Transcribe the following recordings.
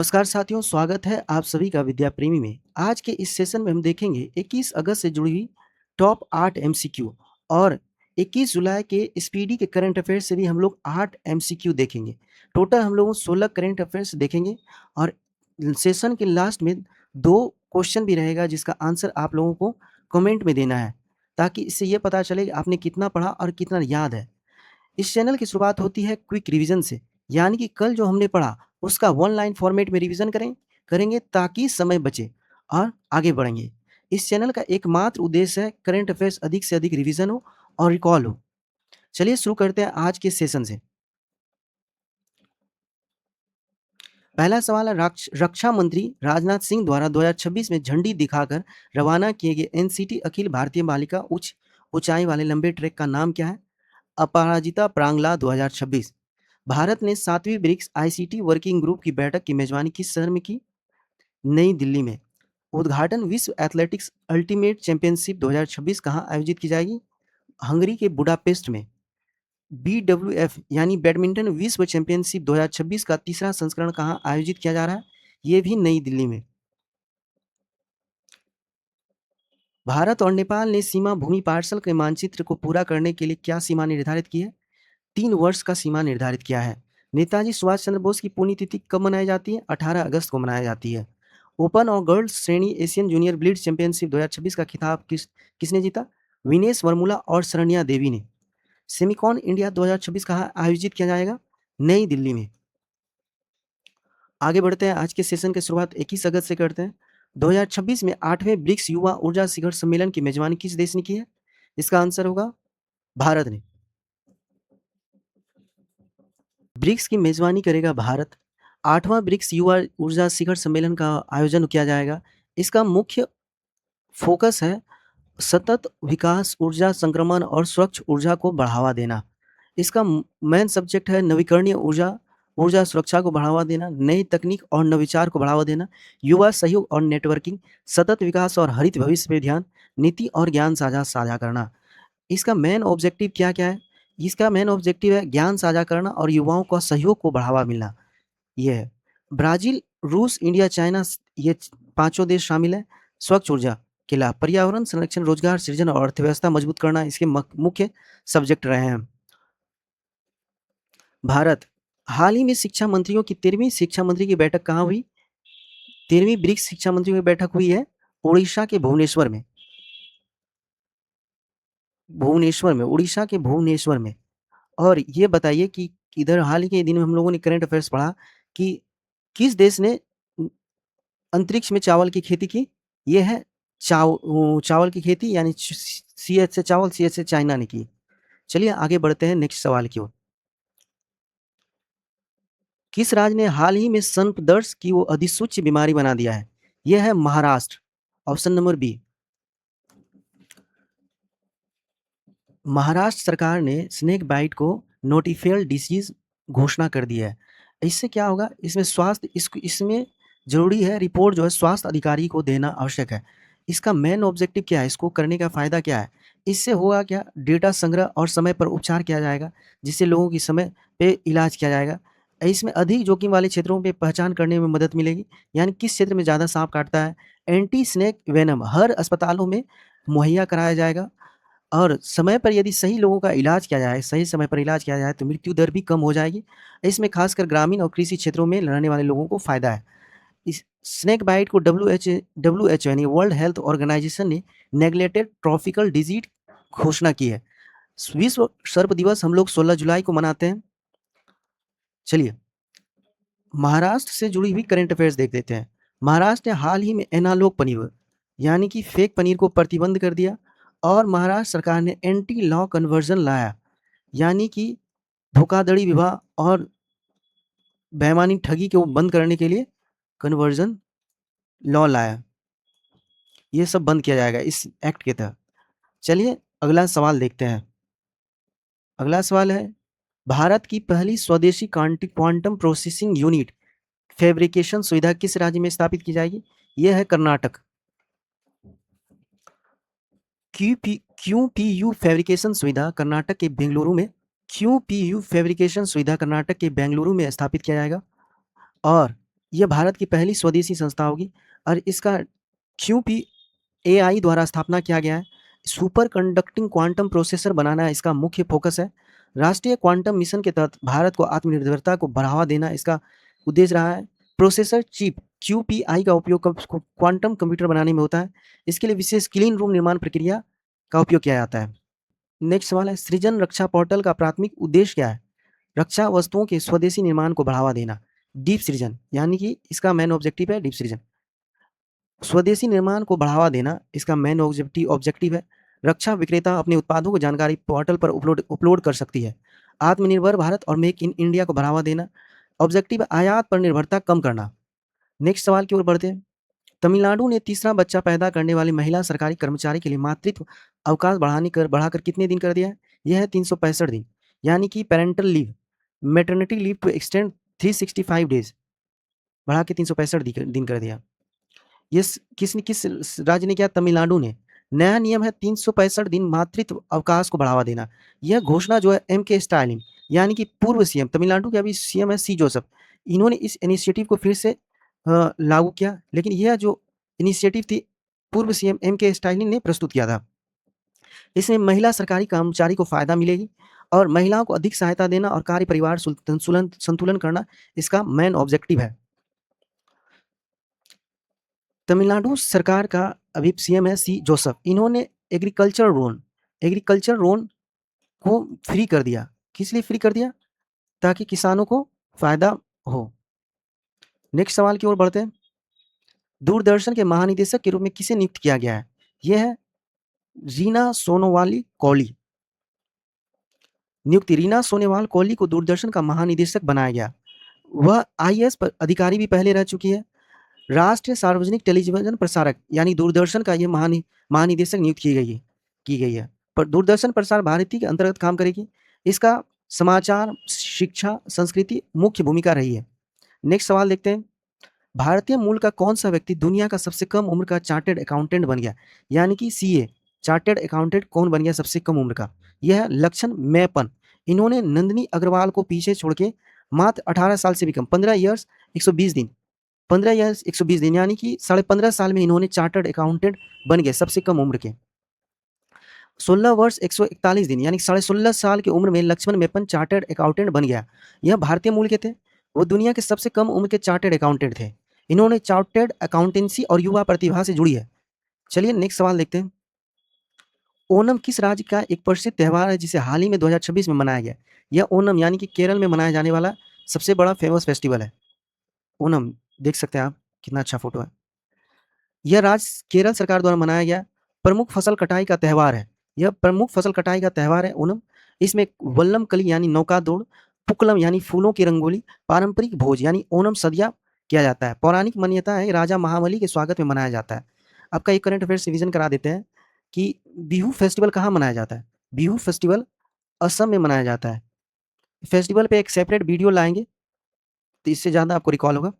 नमस्कार साथियों, स्वागत है आप सभी का विद्या प्रेमी में। आज के इस सेशन में हम देखेंगे 21 अगस्त से जुड़ी हुई टॉप 8 एमसीक्यू और 21 जुलाई के स्पीडी के करंट अफेयर्स से भी हम लोग 8 एमसीक्यू देखेंगे। टोटल हम लोग 16 करंट अफेयर्स देखेंगे और सेशन के लास्ट में 2 क्वेश्चन भी रहेगा जिसका आंसर आप लोगों को कमेंट में देना है, ताकि इससे ये पता चले कि आपने कितना पढ़ा और कितना याद है। इस चैनल की शुरुआत होती है क्विक रिवीजन से, यानी कि कल जो हमने पढ़ा उसका वन लाइन फॉर्मेट में रिवीजन करेंगे ताकि समय बचे और आगे बढ़ेंगे। इस चैनल का एकमात्र उद्देश्य है करंट अफेयर्स अधिक से अधिक रिवीजन हो और रिकॉल हो। चलिए शुरू करते हैं आज के सेशन से। पहला सवाल है, रक्षा मंत्री राजनाथ सिंह द्वारा 2026 में झंडी दिखाकर रवाना किए गए एनसीटी अखिल भारतीय बालिका उच्च ऊंचाई वाले लंबे ट्रैक का नाम क्या है? अपराजिता प्रांगला 2026। भारत ने 7वीं ब्रिक्स आईसीटी वर्किंग ग्रुप की बैठक की मेजबानी किस शहर में की? नई दिल्ली में। उद्घाटन विश्व एथलेटिक्स अल्टीमेट चैंपियनशिप 2026 कहाँ आयोजित की जाएगी? हंगरी के बुडापेस्ट में। बीडब्ल्यूएफ यानी बैडमिंटन विश्व चैंपियनशिप 2026 का तीसरा संस्करण कहाँ आयोजित किया जा रहा है? ये भी नई दिल्ली में। भारत और नेपाल ने सीमा भूमि पार्सल के मानचित्र को पूरा करने के लिए क्या सीमा निर्धारित की है? 3 वर्ष का सीमा निर्धारित किया है। नेताजी सुभाष चंद्र बोस की पुण्यतिथि कब मनाई जाती है? 18 अगस्त को मनाई जाती है। ओपन और गर्ल्स श्रेणी एशियन जूनियर ब्लिट्ज चैंपियनशिप 2026 का खिताब किसने जीता? विनेश वर्मुला और शरण्या देवी ने। सेमिकॉन इंडिया 2026 कहाँ आयोजित किया जाएगा? नई दिल्ली में। आगे बढ़ते हैं, आज के सेशन की शुरुआत 21 अगस्त से करते हैं। 2026 में 8वें ब्रिक्स युवा ऊर्जा शिखर सम्मेलन की मेजबानी किस देश ने की है? इसका आंसर होगा भारत ने। ब्रिक्स की मेजबानी करेगा भारत। 8वां ब्रिक्स युवा ऊर्जा शिखर सम्मेलन का आयोजन किया जाएगा। इसका मुख्य फोकस है सतत विकास, ऊर्जा संक्रमण और स्वच्छ ऊर्जा को बढ़ावा देना। इसका मेन सब्जेक्ट है नवीकरणीय ऊर्जा, ऊर्जा सुरक्षा को बढ़ावा देना, नई तकनीक और नवाचार को बढ़ावा देना, युवा सहयोग और नेटवर्किंग, सतत विकास और हरित भविष्य पे ध्यान, नीति और ज्ञान साझा साझा करना। इसका मेन ऑब्जेक्टिव क्या-क्या है? इसका मेन ऑब्जेक्टिव है ज्ञान साझा करना और युवाओं का सहयोग को बढ़ावा मिलना, ये है। ब्राज़ील, रूस, इंडिया, चाइना ये 5 देश शामिल हैं। स्वच्छ ऊर्जा के लाभ, पर्यावरण संरक्षण, रोजगार सृजन और अर्थव्यवस्था मजबूत करना इसके मुख्य सब्जेक्ट रहे हैं। भारत, हाल ही में शिक्षा मंत्रियों की 13वीं शिक्षा मंत्री की बैठक कहाँ हुई? 13वीं ब्रिक्स शिक्षा मंत्रियों की बैठक हुई है उड़ीसा के भुवनेश्वर में। उड़ीसा के भुवनेश्वर में। और ये बताइए कि इधर हाल ही के दिन में हम लोगों ने करंट अफेयर्स पढ़ा कि किस देश ने अंतरिक्ष में चावल की खेती की? ये है चावल की खेती, यानी सीएच से चावल, सीएच से चाइना ने की। चलिए आगे बढ़ते हैं नेक्स्ट सवाल की ओर। किस राज्य ने हाल ही में सर्पदंश की वो अधिसूच्य बीमारी बना दिया है? यह है Maharashtra. Option number B. Maharashtra सरकार ने स्नेक बाइट को नोटिफाइड डिसीज घोषणा कर दी है। इससे क्या होगा? इसमें ज़रूरी है रिपोर्ट जो है स्वास्थ्य अधिकारी को देना आवश्यक है। इसका मेन ऑब्जेक्टिव क्या है? इसको करने का फ़ायदा क्या है? इससे होगा क्या? डेटा संग्रह और समय पर उपचार किया जाएगा, जिससे लोगों की समय पे इलाज किया जाएगा। इसमें अधिक जोखिम वाले क्षेत्रों पे पहचान करने में मदद मिलेगी, यानी किस क्षेत्र में ज़्यादा साँप काटता है। एंटी स्नेक वेनम हर अस्पतालों में मुहैया कराया जाएगा और समय पर यदि सही लोगों का इलाज किया जाए, सही समय पर इलाज किया जाए तो मृत्यु दर भी कम हो जाएगी। इसमें खासकर ग्रामीण और कृषि क्षेत्रों में रहने वाले लोगों को फ़ायदा है। इस स्नेक बाइट को डब्ल्यूएचओ यानी वर्ल्ड हेल्थ ऑर्गेनाइजेशन ने नेग्लेक्टेड ट्रॉपिकल डिजीज घोषणा की है। विश्व सर्प दिवस हम लोग 16 जुलाई को मनाते हैं। चलिए महाराष्ट्र से जुड़ी हुई करंट अफेयर्स देख लेते हैं। महाराष्ट्र ने हाल ही में एनालॉग पनीर यानी कि फेक पनीर को प्रतिबंध कर दिया और महाराष्ट्र सरकार ने एंटी लॉ कन्वर्जन लाया, यानी कि धोखाधड़ी विवाह और बेईमानी ठगी को बंद करने के लिए कन्वर्जन लॉ लाया। ये सब बंद किया जाएगा इस एक्ट के तहत। चलिए अगला सवाल देखते हैं। अगला सवाल है, भारत की पहली स्वदेशी क्वांटम प्रोसेसिंग यूनिट फैब्रिकेशन सुविधा किस राज्य में स्थापित की जाएगी? यह है कर्नाटक। क्यूपीयू फैब्रिकेशन सुविधा कर्नाटक के बेंगलुरु में क्यूपीयू फैब्रिकेशन सुविधा कर्नाटक के बेंगलुरु में स्थापित किया जाएगा। और यह भारत की पहली स्वदेशी संस्था होगी और इसका QPAI द्वारा स्थापना किया गया है। सुपर कंडक्टिंग क्वांटम प्रोसेसर बनाना इसका मुख्य फोकस है। राष्ट्रीय क्वांटम मिशन के तहत भारत को आत्मनिर्भरता को बढ़ावा देना इसका उद्देश्य रहा है। प्रोसेसर चिप QPI का उपयोग क्वांटम कंप्यूटर बनाने में होता है। इसके लिए विशेष क्लीन रूम निर्माण प्रक्रिया का उपयोग किया जाता है। नेक्स्ट सवाल है, सृजन रक्षा पोर्टल का प्राथमिक उद्देश्य क्या है? रक्षा वस्तुओं के स्वदेशी निर्माण को बढ़ावा देना। डीप सृजन यानी कि इसका मेन ऑब्जेक्टिव है डीप सृजन। स्वदेशी निर्माण को बढ़ावा देना इसका मेन ऑब्जेक्टिव है। रक्षा विक्रेता अपने उत्पादों को जानकारी पोर्टल पर अपलोड कर सकती है। आत्मनिर्भर भारत और मेक इन इंडिया को बढ़ावा देना। ऑब्जेक्टिव आयात पर निर्भरता कम करना। नेक्स्ट सवाल की ओर बढ़ते हैं। तमिलनाडु ने तीसरा बच्चा पैदा करने वाली महिला सरकारी कर्मचारी के लिए मातृत्व अवकाश बढ़ाकर कितने दिन कर दिया है? यह है 365 दिन, यानी कि parental leave maternity leave to extend 365 days बढ़ा के 365 दिन कर दिया। ये किस राज्य ने किया? तमिलनाडु ने। नया नियम है 365 दिन मातृत्व अवकाश को बढ़ावा देना। यह घोषणा जो है M.K. स्टालिन यानी कि पूर्व सीएम, तमिलनाडु के अभी सीएम है C. जोसेफ, इन्होंने इस इनिशिएटिव को फिर से लागू किया। लेकिन यह जो इनिशिएटिव थी पूर्व सीएम M.K. स्टालिन ने प्रस्तुत किया था। इसमें महिला सरकारी कर्मचारी को फायदा मिलेगी और महिलाओं को अधिक सहायता देना और कार्य परिवार संतुलन करना इसका मेन ऑब्जेक्टिव है। तमिलनाडु सरकार का अभी सीएम है C. जोसेफ, इन्होंने एग्रीकल्चर लोन को फ्री कर दिया। किस लिए फ्री कर दिया? ताकि किसानों को फायदा हो। नेक्स्ट सवाल की ओर बढ़ते हैं। दूरदर्शन के महानिदेशक के रूप में किसे नियुक्त किया गया है? यह है रीना सोनोवाल कौली। रीना सोनोवाल कौली को दूरदर्शन का महानिदेशक बनाया गया। वह IAS अधिकारी भी पहले रह चुकी है। राष्ट्रीय सार्वजनिक टेलीविजन प्रसारक यानी दूरदर्शन का यह महानिदेशक नियुक्त की गई है। पर दूरदर्शन प्रसार भारती के अंतर्गत काम करेगी। इसका समाचार, शिक्षा, संस्कृति मुख्य भूमिका रही है। नेक्स्ट सवाल देखते हैं। भारतीय मूल का कौन सा व्यक्ति दुनिया का सबसे कम उम्र का चार्टर्ड अकाउंटेंट बन गया? यानी कि CA चार्टर्ड अकाउंटेंट कौन बन गया सबसे कम उम्र का? यह है लक्षण मैपन। इन्होंने नंदिनी अग्रवाल को पीछे छोड़ के मात्र 18 साल से भी कम 15 ईयर्स 120 दिन 15 ईयर्स 120 दिन यानी कि 15.5 साल में इन्होंने चार्टर्ड अकाउंटेंट बन गए सबसे कम उम्र के। 16 वर्ष 141 दिन यानी 16.5 साल की उम्र में लक्ष्मण मेपन चार्टर्ड अकाउंटेंट बन गया। यह भारतीय मूल के थे। वो दुनिया के सबसे कम उम्र के चार्टर्ड अकाउंटेंट थे। इन्होंने चार्टर्ड अकाउंटेंसी और युवा प्रतिभा से जुड़ी है। चलिए नेक्स्ट सवाल देखते हैं। ओणम किस राज्य का एक प्रसिद्ध त्यौहार है जिसे हाल ही में 2026 में मनाया गया? यह ओणम यानी कि केरल में मनाया जाने वाला सबसे बड़ा फेमस फेस्टिवल है। ओणम देख सकते हैं आप, कितना अच्छा फोटो है। यह राज्य केरल सरकार द्वारा मनाया गया प्रमुख फसल कटाई का त्यौहार है। यह प्रमुख फसल कटाई का त्यौहार है ओणम। इसमें वल्लम कली यानी नौका दौड़, पुक्कलम यानी फूलों की रंगोली, पारंपरिक भोज यानी ओणम सद्या किया जाता है। पौराणिक मान्यता है राजा महाबली के स्वागत में मनाया जाता है। आपका एक करंट अफेयर्स रिवीजन करा देते हैं कि बिहू फेस्टिवल कहाँ मनाया जाता है? बिहू फेस्टिवल असम में मनाया जाता है। फेस्टिवल पे एक सेपरेट वीडियो लाएंगे तो इससे ज़्यादा आपको रिकॉल होगा।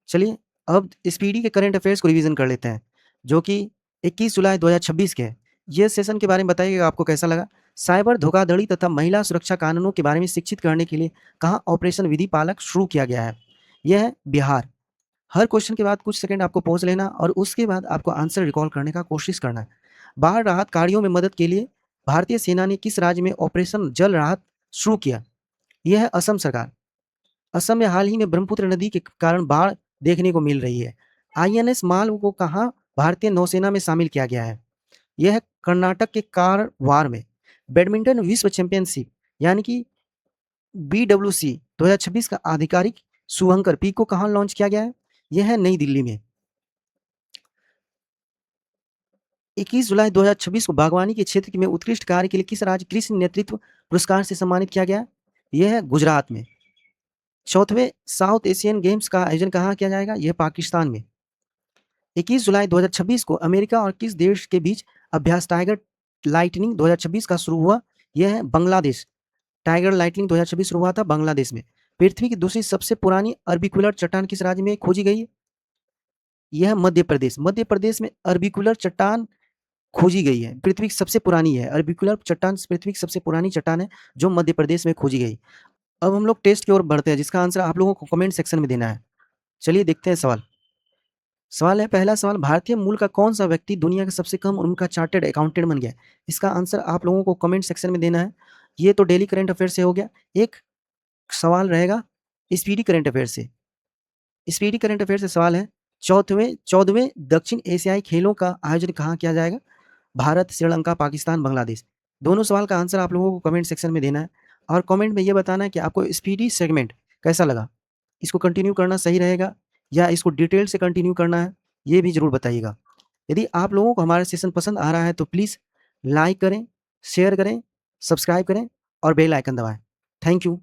चलिए अब स्पीडी के करंट अफेयर्स को रिवीजन कर लेते हैं जो कि 21 जुलाई 2026 के हैं। ये सेशन के बारे में बताइएगा आपको कैसा लगा। साइबर धोखाधड़ी तथा महिला सुरक्षा कानूनों के बारे में शिक्षित करने के लिए कहाँ ऑपरेशन विधि पालक शुरू किया गया है? यह है बिहार। हर क्वेश्चन के बाद कुछ सेकंड आपको पॉज लेना और उसके बाद आपको आंसर रिकॉल करने का कोशिश करना है। बाढ़ राहत कार्यों में मदद के लिए भारतीय सेना ने किस राज्य में ऑपरेशन जल राहत शुरू किया? यह है असम सरकार। असम में हाल ही में ब्रह्मपुत्र नदी के कारण बाढ़ देखने को मिल रही है। INS मालव को कहाँ भारतीय नौसेना में शामिल किया गया है? यह है कर्नाटक के कारवार में। बैडमिंटन विश्व चैंपियनशिप यानी कि BWC 2026 का आधिकारिक शुभंकर पी को कहाँ लॉन्च किया गया है? यह है नई दिल्ली में। 21 जुलाई 2026 को बागवानी के क्षेत्र में उत्कृष्ट कार्य के लिए किस राज्य कृषि नेतृत्व पुरस्कार से सम्मानित किया गया? यह है गुजरात में। चौथवें साउथ एशियन गेम्स का आयोजन कहाँ किया जाएगा? यह पाकिस्तान में। 21 जुलाई 2026 को अमेरिका और किस देश के बीच अभ्यास टाइगर लाइटनिंग 2026 का शुरू हुआ? यह है बांग्लादेश। टाइगर लाइटनिंग 2026 शुरू हुआ था बांग्लादेश में। पृथ्वी की दूसरी सबसे पुरानी अर्बिकुलर चट्टान किस राज्य में खोजी गई है? यह है मध्य प्रदेश। मध्य प्रदेश में अर्बिकुलर चट्टान खोजी गई है, पृथ्वी की सबसे पुरानी है। अर्बिकुलर चट्टान पृथ्वी की सबसे पुरानी चट्टान है जो मध्य प्रदेश में खोजी गई। अब हम लोग टेस्ट की ओर बढ़ते हैं जिसका आंसर आप लोगों को कमेंट सेक्शन में देना है। चलिए देखते हैं सवाल। सवाल है, पहला सवाल, भारतीय मूल का कौन-सा व्यक्ति दुनिया का सबसे कम उम्र का चार्टर्ड अकाउंटेंट बन गया? इसका आंसर आप लोगों को कमेंट सेक्शन में देना है। ये तो डेली करंट अफेयर से हो गया। एक सवाल रहेगा स्पीडी करंट अफेयर से। स्पीडी करंट अफेयर से सवाल है, 14वें दक्षिण एशियाई खेलों का आयोजन कहाँ किया जाएगा? भारत, श्रीलंका, पाकिस्तान, बांग्लादेश। दोनों सवाल का आंसर आप लोगों को कमेंट सेक्शन में देना है और कमेंट में ये बताना है कि आपको स्पीडी सेगमेंट कैसा लगा? इसको कंटिन्यू करना सही रहेगा या इसको डिटेल से कंटिन्यू करना है? ये भी ज़रूर बताइएगा। यदि आप लोगों को हमारा सेशन पसंद आ रहा है तो प्लीज़ लाइक करें, शेयर करें, सब्सक्राइब करें और बेल आइकन दबाएँ। Thank you.